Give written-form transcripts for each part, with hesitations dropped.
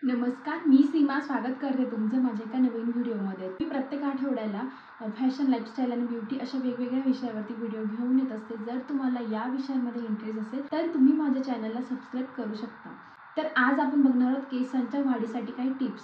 नमस्कार, मी सीमा स्वागत करते तुमचं माझ्या एका नवीन व्हिडिओमध्ये। मी प्रत्येक आठवड्याला फॅशन, लाईफस्टाईल आणि ब्युटी अशा वेगवेगळ्या विषयावरती व्हिडिओ घेऊन येत असते। जर तुम्हाला या विषयांमध्ये इंटरेस्ट असेल तर तुम्ही माझ्या चॅनलला सबस्क्राईब करू शकता। तर आज आपण बघणार आहोत केसांच्या वाढीसाठी काही टिप्स।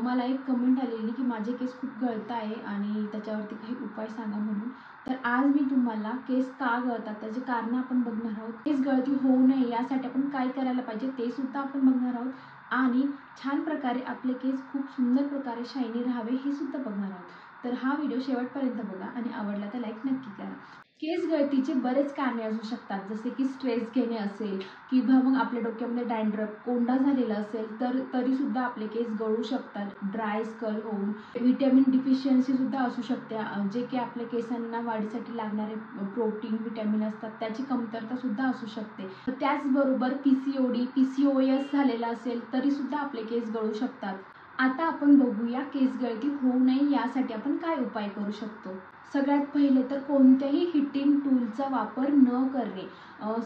मला एक कमेंट आलेली की माझे केस खूप गळत आहे आणि त्याच्यावरती काही उपाय सांगा म्हणून। तर आज मी तुम्हाला केस का गळतात त्याचे कारण आपण बघणार आहोत। केस गळती होऊ नये यासाठी आपण काय करायला पाहिजे ते सुद्धा आपण बघणार आहोत आणि छान प्रकारे आपले केस खूप सुंदर प्रकारे शायनी राहावे हे सुद्धा बघणार आहोत। तर हा व्हिडिओ शेवटपर्यंत बघा आणि आवडला तर लाईक नक्की करा। केस गळतीचे बरेच कारणे असू शकतात, जसे की स्ट्रेस घेणे असेल किंवा मग आपल्या डोक्यामध्ये डॅन्ड्रफ, कोंडा झालेला असेल तर तरीसुद्धा आपले केस गळू शकतात। ड्राय स्कल होऊन व्हिटॅमिन डिफिशियन्सी सुद्धा असू शकते, जे की आपल्या केसांना वाढीसाठी लागणारे प्रोटीन, व्हिटॅमिन असतात त्याची कमतरता सुद्धा असू शकते। त्याचबरोबर PCOD, PCOS झालेला असेल तरीसुद्धा आपले केस गळू शकतात। आता आपण बघूया केस गळती होऊ नये यासाठी आपण काय उपाय करू शकतो। सगळ्यात पहिले तर कोणत्याही हिटिंग टूलचा वापर न करणे।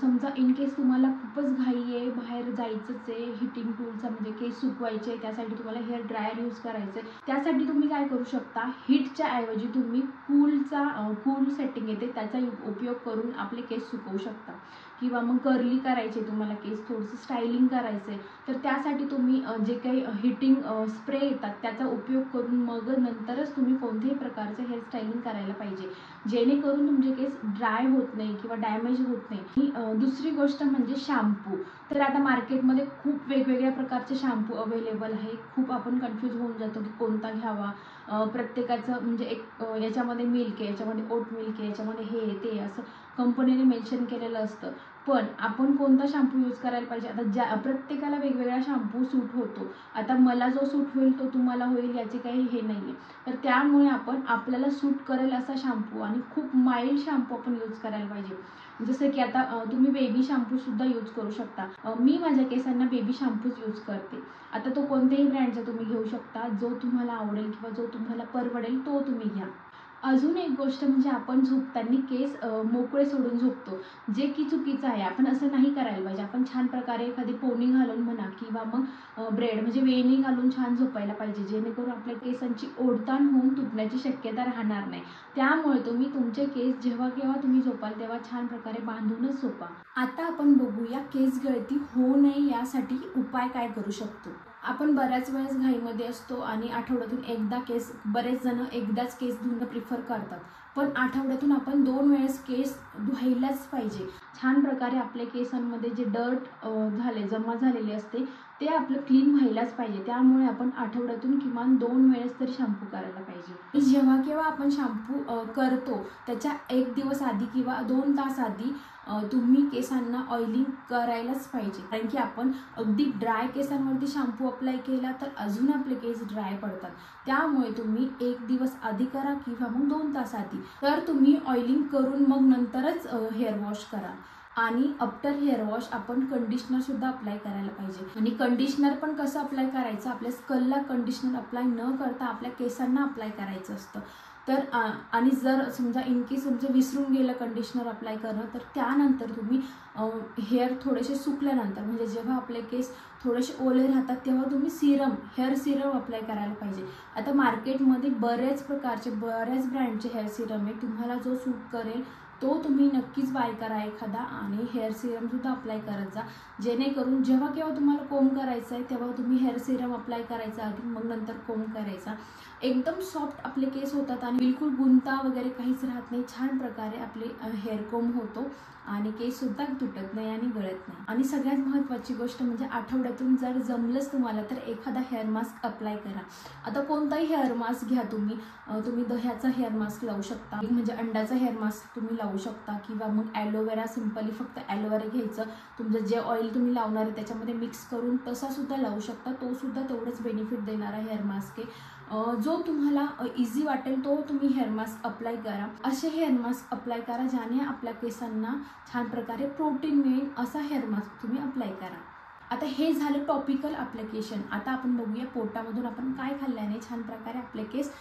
समजा इन केस तुम्हाला खूपच घाई आहे, बाहेर जायचंच आहे, हिटिंग टूलचा म्हणजे केस सुकवायचे, त्यासाठी तुम्हाला हेअर ड्रायर यूज करायचं आहे, त्यासाठी तुम्ही काय करू शकता, हीटच्या ऐवजी तुम्ही कूल सेटिंग येते त्याचा उपयोग करून आपले केस सुकवू शकता। किंवा मग कर्ली करायचे, तुम्हाला केस थोडंसं स्टायलिंग करायचं आहे तर त्यासाठी तुम्ही जे काही हिटिंग स्प्रे येतात त्याचा उपयोग करून मग नंतरच तुम्ही कोणत्याही प्रकारचं हेअर स्टायलिंग करायला पाहिजे, जेणेकरून तुमचे केस ड्राय होत नाही किंवा डॅमेज होत नाही। दुसरी गोष्ट म्हणजे शॅम्पू। तर आता मार्केटमध्ये खूप वेगवेगळ्या प्रकारचे शॅम्पू अवेलेबल आहे। खूप आपण कन्फ्यूज होऊन जातो की कोणता घ्यावा। प्रत्येकाचं म्हणजे एक याच्यामध्ये मिल्क आहे, याच्यामध्ये ओट मिल्क आहे, याच्यामध्ये हे ते असं कंपनीने मेन्शन केलेलं असतं, पण आपण कोणता शॅम्पू यूज करायला पाहिजे। आता प्रत्येकाला वेगवेगळा शॅम्पू सूट होतो। आता मला जो सूट होईल तो तुम्हाला होईल याचे काही हे नाही आहे, तर त्यामुळे आपण आपल्याला सूट करेल असा शॅम्पू आणि खूप माइल्ड शॅम्पू आपण यूज करायला पाहिजे। जसं की आता तुम्ही बेबी शॅम्पू सुद्धा यूज करू शकता। मी माझ्या केसांना बेबी शॅम्पूच यूज करते। आता तो कोणत्याही ब्रँडचा तुम्ही घेऊ शकता, जो तुम्हाला आवडेल किंवा जो तुम्हाला परवडेल तो तुम्ही घ्या। अजून एक गोष्ट म्हणजे आपण झोपताना केस मोकळे सोडून झोपतो, जे की चुकीचं आहे। आपण असं नाही करायला पाहिजे। आपण छान प्रकारे एखादी पोनी घालून म्हणा किंवा मग ब्रेड म्हणजे वेणी घालून छान झोपायला पाहिजे, जेणेकरून आपल्या केसांची ओढताण होऊन तुटण्याची शक्यता राहणार नाही। त्यामुळे तुम्ही तुमचे केस जेव्हा केव्हा तुम्ही झोपाल तेव्हा छान प्रकारे बांधूनच झोपा। आता आपण बघूया केस गळती होऊ नये यासाठी उपाय काय करू शकतो। आपण बऱ्याच वेळेस घाईमध्ये असतो आणि आठवड्यातून एकदा बरेच जण एकदाच केस धुणं प्रिफर करतात, पण आठवड्यातून आपण 2 वेळेस केस धुवायलाच पाहिजे। छान प्रकारे आपल्या केसांमध्ये जे डर्ट जमा झालेले असते ते आपलं क्लीन व्हायलाच पाहिजे। त्यामुळे आपण आठवड्यातून किमान 2 वेळेस तरी शॅम्पू करायला पाहिजे। जेव्हा केव्हा आपण शॅम्पू करतो त्याच्या 1 दिवस आधी किंवा 2 तास आधी तुम्ही केसांना ऑइलिंग करायलाच पाहिजे, कारण की आपण अगदी ड्राय केसांवरती शॅम्पू अप्लाय केला तर अजून आपले केस ड्राय पडतात। त्यामुळे तुम्ही 1 दिवस आधी करा किंवा मग 2 तास आधी, तर तुम्ही ऑइलिंग करून मग नंतरच हेअर वॉश करा। आणि आफ्टर हेअर वॉश आपण कंडिशनर सुद्धा अप्लाय करायला पाहिजे। आणि कंडिशनर पण कसं अप्लाय करायचं, आपल्या स्कलला कंडिशनर अप्लाय न करता आपल्या केसांना अप्लाय करायचं असतं। तर आणि जर समजा इन केस तुमचं विसरून गेलं कंडिशनर अप्लाय करणं, तर त्यानंतर तुम्ही हेअर थोडेसे सुकल्यानंतर म्हणजे जेव्हा आपले केस थोडेसे ओले राहतात तेव्हा तुम्ही हेअर सिरम अप्लाय करायला पाहिजे। आता मार्केटमध्ये बऱ्याच ब्रँडचे हेअर सिरम आहे, तुम्हाला जो सूट करेल तो तुम्ही नक्कीच बाय करा एखादा आणि हेअर सिरम सुद्धा अप्लाय करत जा, जेणेकरून जेव्हा केव्हा तुम्हाला कोंब करायचं आहे तेव्हा तुम्ही हेअर सिरम अप्लाय करायचा आधी, मग नंतर कोंब करायचा। एकदम सॉफ्ट आपले केस होतात आणि बिलकुल गुंता वगैरे काहीच राहत नाही। छान प्रकारे आपले हेअर कोंब होतो आणि केस सुद्धा तुटत नाही आणि गळत नाही। आणि सगळ्यात महत्त्वाची गोष्ट म्हणजे आठवड्यातून जर जमलंच तुम्हाला तर एखादा हेअर मास्क अप्लाय करा। आता कोणताही हेअर मास्क घ्या, तुम्ही दह्याचा हेअर मास्क लावू शकता, म्हणजे अंड्याचा हेअर मास्क तुम्ही लावू शकता, किंवा मग ॲलोवेरा, सिंपली फक्त ॲलोवेरा घ्यायचं, तुमचं जे ऑइल तुम्ही लावणार आहे त्याच्यामध्ये मिक्स करून तसा सुद्धा लावू शकता, तो सुद्धा तेवढंच बेनिफिट देणारा हेअर मास्क आहे। जो तुम्हाला इझी वाटेल तो तुम्ही हेअर मास्क अप्लाय करा। असे हेअर मास्क अप्लाय करा ज्याने आपल्या केसांना छान प्रकारे प्रोटीन मिळेल, असा हेअर मास्क तुम्ही अप्लाय करा। आता हे झालं टॉपिकल ॲप्लिकेशन। आता आपण बघूया पोटामधून आपण काय खाल्ल्याने छान प्रकारे आपले केस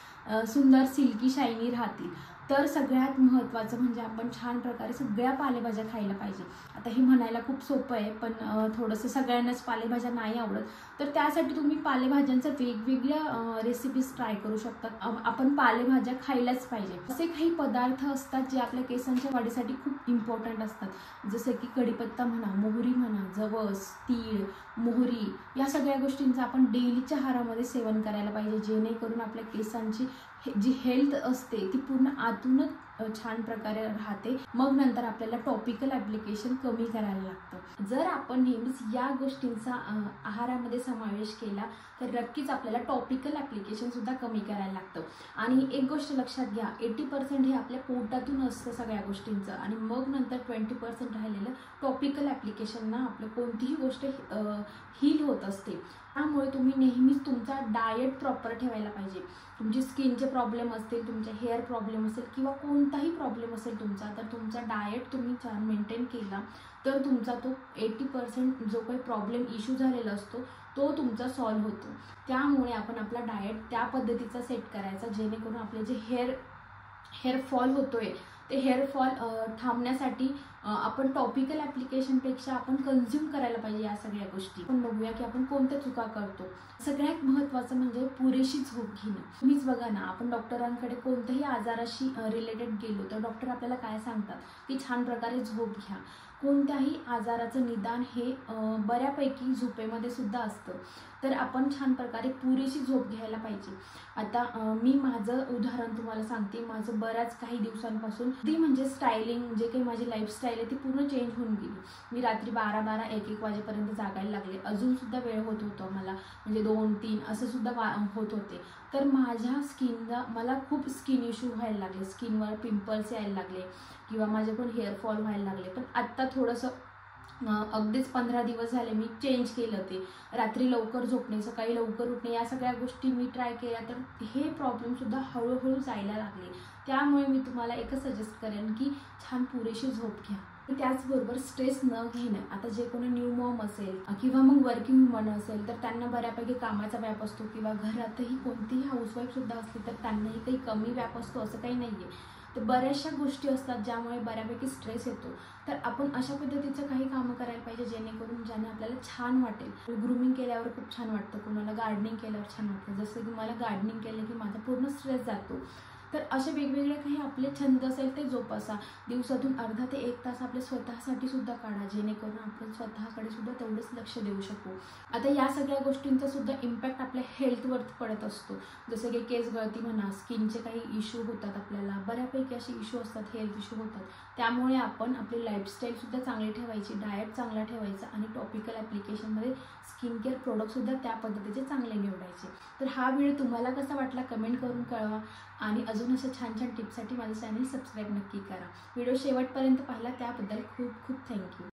सुंदर सिल्की शायनी राहतील। तर सगळ्यात महत्त्वाचं म्हणजे आपण छान प्रकारे सगळ्या पालेभाज्या खायला पाहिजे। आता हे म्हणायला खूप सोपं आहे, पण थोडंसं सगळ्यांनाच पालेभाज्या नाही आवडत, तर त्यासाठी तुम्ही पालेभाज्यांच्या वेगवेगळ्या रेसिपीज ट्राय करू शकता। आपण पालेभाज्या खायलाच पाहिजे। असे काही पदार्थ असतात जे आपल्या केसांच्या वाढीसाठी खूप इम्पॉर्टंट असतात, जसे की कढीपत्ता म्हणा, मोहरी म्हणा, जवस, तीळ, मोहरी, या सगळ्या गोष्टींचं आपण डेलीच्या आहारामध्ये सेवन करायला पाहिजे, जेणेकरून आपल्या केसांची जी हेल्थ असते ती पूर्ण आतूनच छान प्रकारे राहते। मग नंतर आपल्याला टॉपिकल ॲप्लिकेशन कमी करायला लागतं। जर आपण नेहमीच या गोष्टींचा आहारामध्ये समावेश केला तर नक्कीच आपल्याला टॉपिकल ॲप्लिकेशन सुद्धा कमी करायला लागतं। आणि एक गोष्ट लक्षात घ्या, 80% हे आपल्या पोटातून असतं सगळ्या गोष्टींचं, आणि मग नंतर 20% राहिलेलं टॉपिकल ॲप्लिकेशनना आपलं कोणतीही गोष्ट हील होत असते। त्यामुळे तुम्ही नेहमीच तुमचा डाएट प्रॉपर ठेवायला पाहिजे। तुमची स्किनचे प्रॉब्लेम असतील, तुमचे हेअर प्रॉब्लेम असेल किंवा कोणताही प्रॉब्लेम असेल तुमचा, तर तुमचा डाएट तुम्ही छान मेंटेन केला तर तुमचा तो 80% जो काही प्रॉब्लेम इश्यू झालेला असतो तो तुमचा सॉल्व्ह होतो। त्यामुळे आपण आपला डाएट त्या पद्धतीचा सेट करायचा, जेणेकरून आपले जे हेअर फॉल होतोय ते हेअर फॉल थांबण्यासाठी आपण टॉपिकल ॲप्लिकेशनपेक्षा आपण कन्झ्युम करायला पाहिजे या सगळ्या गोष्टी। आपण बघूया की आपण कोणत्या चुका करतो। सगळ्यात महत्त्वाचं म्हणजे पुरेशी झोप घेणं। तुम्हीच बघा ना, आपण डॉक्टरांकडे कोणत्याही आजाराशी रिलेटेड गेलो तर डॉक्टर आपल्याला काय सांगतात की छान प्रकारे झोप घ्या। कोणत्याही आजाराचं निदान हे बऱ्यापैकी झोपेमध्ये सुद्धा असतं, तर आपण छान प्रकारे पुरेशी झोप घ्यायला पाहिजे। आता मी माझं उदाहरण तुम्हाला सांगते। माझं बऱ्याच काही दिवसांपासून ती म्हणजे स्टायलिंग, जे काही माझी लाईफस्टाईल आहे ती पूर्ण चेंज होऊन गेली। मी रात्री 12-12, 1-1 वाजेपर्यंत जागायला लागले। अजून सुद्धा वेळ होत होता मला, म्हणजे 2-3 असं सुद्धा होत होते। तर माझ्या स्किनला मला खूप स्किन इश्यू व्हायला लागले, स्किनवर पिंपल्स यायला लागले किंवा माझे पण हेअर फॉल व्हायला लागले। पण आत्ता थोडंसं अगदीच 15 दिवस झाले मी चेंज केलं ते। रात्री लवकर झोपणे, सकाळी लवकर उठणे, या सगळ्या गोष्टी मी ट्राय केल्या, तर हे प्रॉब्लेमसुद्धा हळूहळू जायला लागले। त्यामुळे मी तुम्हाला एकच सजेस्ट करेन की छान पुरेशी झोप घ्या। त्याचबरोबर स्ट्रेस न घेणं। आता जे कोणी न्यू मॉम असेल किंवा मग वर्किंग वुमन असेल तर त्यांना बऱ्यापैकी कामाचा व्याप असतो, किंवा घरातही कोणतीही हाऊसवाईफसुद्धा असली तर त्यांनाही काही कमी व्याप असतो असं काही नाही आहे। तर बऱ्याचशा गोष्टी असतात ज्यामुळे बऱ्यापैकी स्ट्रेस येतो। तर आपण अशा पद्धतीचं काही कामं करायला पाहिजे जेणेकरून ज्याने आपल्याला छान वाटेल। ग्रूमिंग केल्यावर खूप छान वाटतं, कोणाला गार्डनिंग केल्यावर छान वाटतं। जसं की मला गार्डनिंग केलं की माझा पूर्ण स्ट्रेस जातो। तर असे वेगवेगळे काही आपले छंद असेल ते जोपासा। दिवसातून अर्धा ते 1 तास आपल्या स्वतःसाठी सुद्धा काढा, जेणेकरून आपण स्वतःकडे सुद्धा तेवढंच लक्ष देऊ शकू। आता या सगळ्या गोष्टींचा सुद्धा इम्पॅक्ट आपल्या हेल्थवरती पडत असतो, जसं की केस गळती म्हणा, स्किनचे काही इश्यू होतात, आपल्याला बऱ्यापैकी असे इश्यू असतात, हेल्थ इश्यू होतात। त्यामुळे आपण आपली लाईफस्टाईल सुद्धा चांगली ठेवायची, डाएट चांगला ठेवायचा, आणि टॉपिकल ॲप्लिकेशनमध्ये स्किन केअर प्रोडक्टसुद्धा त्या पद्धतीचे चांगले निवडायचे। तर हा व्हिडिओ तुम्हाला कसा वाटला कमेंट करून कळवा, आणि अजून अशा छान छान टिप्ससाठी माझं चॅनल सबस्क्राईब नक्की करा। व्हिडिओ शेवटपर्यंत पाहिला त्याबद्दल खूप खूप थँक्यू।